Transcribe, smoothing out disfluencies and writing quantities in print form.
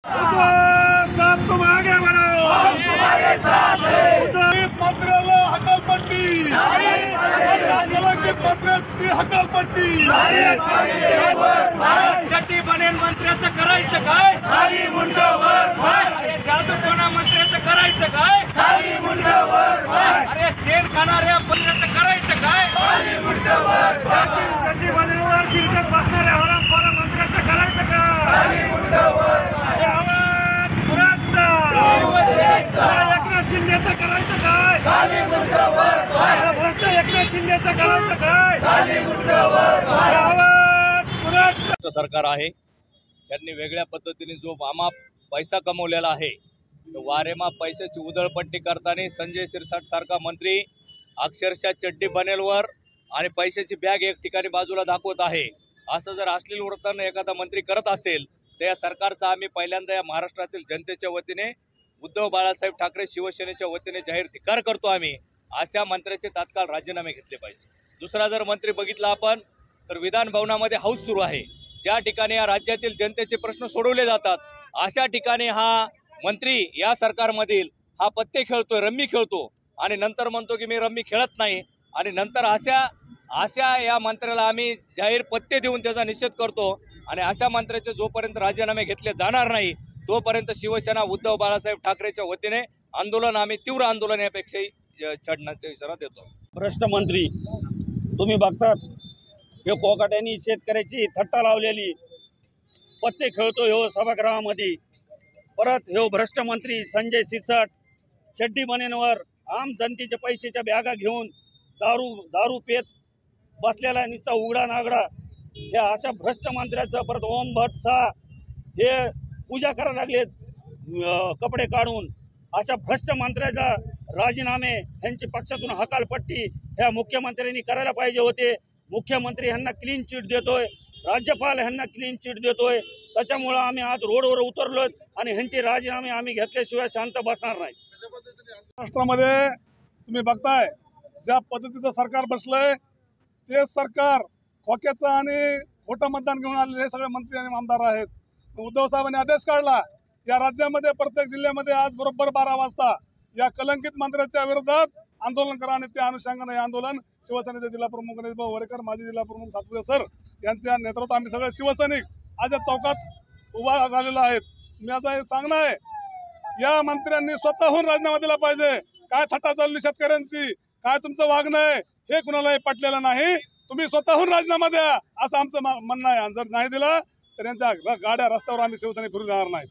साहब तुम आगे बढ़ो, हम तुम्हारे साथ हैं। मंत्र्याला हकालपट्टी, कलंकित मंत्र्यांची हकालपट्टी। चड्डी बनेल मंत्र्याचं करायचं काय? खाली मुंडावर अरे जादूटोणा मंत्र्याचं करायचं काय? खाली मुंडावर अरे शेण खाणाऱ्या मंत्र्याचं करायचं काय? खाली मुंडावर चड्डी बनेलवर शीर्षक बसणाऱ्या हरामखोर मंत्र्याचं करायचं काय? खाली मुंडावर आवाज पुराचा एकनाथ शिंदेचं करायचं काय? खाली मुंडावर भ्रष्ट एकनाथ शिंदेचं करायचं काय? खाली मुंडावर आवाज पुराचा सरकार आहे त्यांनी वेगळ्या पद्धतीने जो वामा पैसा कमवलेला आहे तो वारेमा पैशाची उधळपट्टी करताना संजय शिरसाट सारखा मंत्री अक्षरशः चड्डी बनेलवर आणि पैशाची बॅग एक ठिकाणी बाजूला दाखवत आहे। असं जर अश्लील वर्तन एखादा मंत्री करत असेल तर या सरकारचा आम्ही पहिल्यांदा या महाराष्ट्रातील जनतेच्या वतीने उद्धव बाळासाहेब ठाकरे शिवसेनेच्या वतीने जाहीर धिक्कार करतो। आम्ही अशा मंत्र्याचे तात्काळ राजीनामे घेतले पाहिजे। दुसरा जर मंत्री बघितला आपण तर विधान भवनामध्ये हाऊस सुरू आहे, ज्या ठिकाणी या राज्यातील जनतेचे प्रश्न सोडवले जातात अशा ठिकाणी हा मंत्री या सरकारमधील हा पत्ते खेळतोय, रम्मी खेळतो आणि नंतर म्हणतो की मी रम्मी खेळत नाही आणि नंतर अशा या मंत्र्याला आम्ही जाहीर पत्ते देऊन त्याचा निषेध करतो आणि अशा मंत्र्याचे जोपर्यंत राजीनामे घेतले जाणार नाही तोपर्यंत शिवसेना उद्धव बाळासाहेब ठाकरेच्या वतीने आंदोलन आम्ही तीव्र आंदोलन यापेक्षाही छेडण्याचा इशारा देतो। भ्रष्ट मंत्री तुम्ही बघतात हे कोकाट्यांनी शेतकऱ्याची थट्टा लावलेली पत्ते खेळतो ह्यो सभागृहामध्ये। परत ह्यो भ्रष्ट मंत्री संजय शिरसाट चड्डी बनेनवर आम जनतेच्या पैशाच्या बॅगा घेऊन दारू पेत बसलेला नुसता उघडा नागडा ह्या अशा भ्रष्ट मंत्र्याचं परत ओम भट शाह हे पूजा करायला लागलेत कपडे काढून। अशा भ्रष्ट मंत्र्याचा राजीनामे यांची पक्षातून हकालपट्टी ह्या मुख्यमंत्र्यांनी करायला पाहिजे होते। मुख्यमंत्री यांना क्लीन चिट देतोय, राज्यपाल यांना क्लीन चिट देतोय, त्याच्यामुळे आम्ही आज रोडवर उतरलोय आणि ह्यांचे राजीनामे आम्ही घेतल्याशिवाय शांत बसणार नाही। महाराष्ट्रामध्ये तुम्ही बघताय ज्या पद्धतीचं सरकार बसलंय ते सरकार खोक्याचं आणि खोटं मतदान घेऊन आलेले सगळे मंत्री आणि आमदार आहेत। उद्धव साहेबांनी आदेश काढला या राज्यामध्ये प्रत्येक जिल्ह्यामध्ये आज बरोबर 12 वाजता या कलंकित मंत्र्याच्या विरोधात आंदोलन करा आणि त्या अनुषंगाने हे आंदोलन शिवसेनेचे जिल्हा प्रमुख गणेश भाऊ वडेकर, माजी जिल्हा प्रमुख सातपुते सर यांच्या नेतृत्वात आम्ही सगळे शिवसैनिक आज या चौकात उभा राहिलेलो आहेत। मी असं एक सांगणं आहे या मंत्र्यांनी स्वतःहून राजीनामा दिला पाहिजे। काय थट्टा चालली शेतकऱ्यांची, काय तुमचं वागणं आहे हे कुणालाही पटलेलं नाही। तुम्ही स्वतःहून राजीनामा द्या असं आमचं म्हणणं आहे। जर नाही दिला तर यांच्या गाड्या रस्त्यावर आम्ही शिवसेना फिरू जाणार नाही।